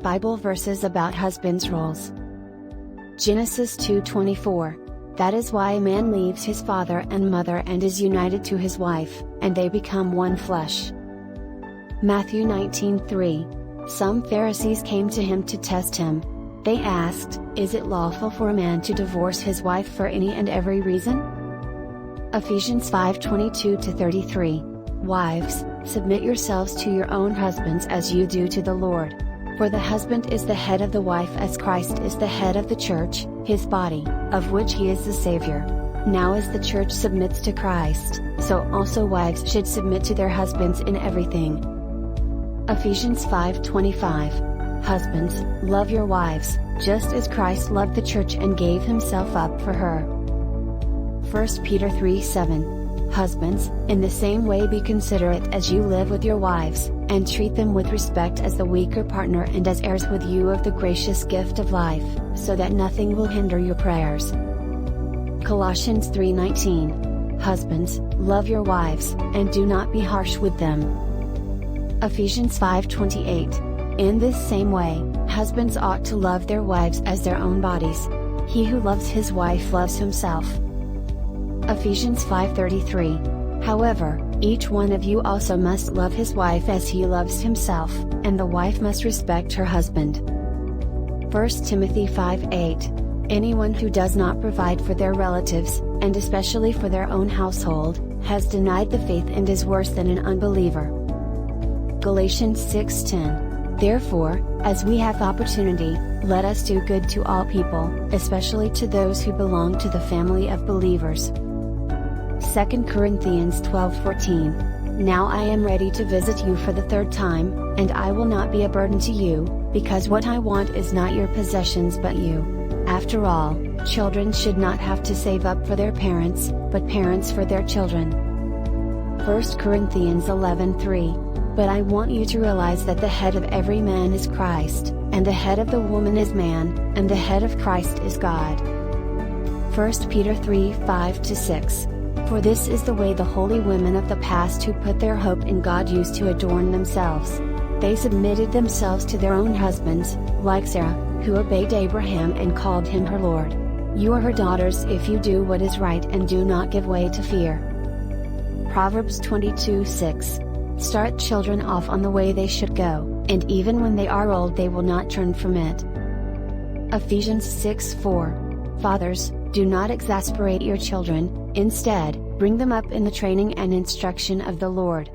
Bible verses about husbands' roles. Genesis 2:24. That is why a man leaves his father and mother and is united to his wife, and they become one flesh. Matthew 19:3. Some Pharisees came to him to test him. They asked, "Is it lawful for a man to divorce his wife for any and every reason?" Ephesians 5:22-33. Wives, submit yourselves to your own husbands as you do to the Lord. For the husband is the head of the wife as Christ is the head of the church, his body, of which he is the Savior. Now as the church submits to Christ, so also wives should submit to their husbands in everything. Ephesians 5:25. Husbands, love your wives, just as Christ loved the church and gave himself up for her. 1 Peter 3:7. Husbands, in the same way be considerate as you live with your wives, and treat them with respect as the weaker partner and as heirs with you of the gracious gift of life, so that nothing will hinder your prayers. Colossians 3:19. Husbands, love your wives, and do not be harsh with them. Ephesians 5:28. In this same way, husbands ought to love their wives as their own bodies. He who loves his wife loves himself. Ephesians 5:33. However, each one of you also must love his wife as he loves himself, and the wife must respect her husband. 1 Timothy 5:8. Anyone who does not provide for their relatives, and especially for their own household, has denied the faith and is worse than an unbeliever. Galatians 6:10. Therefore, as we have opportunity, let us do good to all people, especially to those who belong to the family of believers. 2 Corinthians 12:14. Now I am ready to visit you for the third time, and I will not be a burden to you, because what I want is not your possessions but you. After all, children should not have to save up for their parents, but parents for their children. 1 Corinthians 11:3. But I want you to realize that the head of every man is Christ, and the head of the woman is man, and the head of Christ is God. 1 Peter 3:5-6. For this is the way the holy women of the past who put their hope in God used to adorn themselves. They submitted themselves to their own husbands, like Sarah, who obeyed Abraham and called him her Lord. You are her daughters if you do what is right and do not give way to fear. Proverbs 22:6. Start children off on the way they should go, and even when they are old they will not turn from it. Ephesians 6:4. Fathers, do not exasperate your children, instead, bring them up in the training and instruction of the Lord.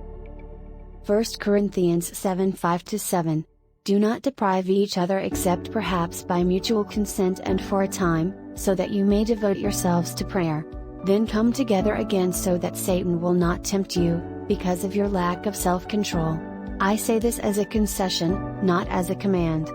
1 Corinthians 7:5-7. Do not deprive each other except perhaps by mutual consent and for a time, so that you may devote yourselves to prayer. Then come together again so that Satan will not tempt you, because of your lack of self-control. I say this as a concession, not as a command.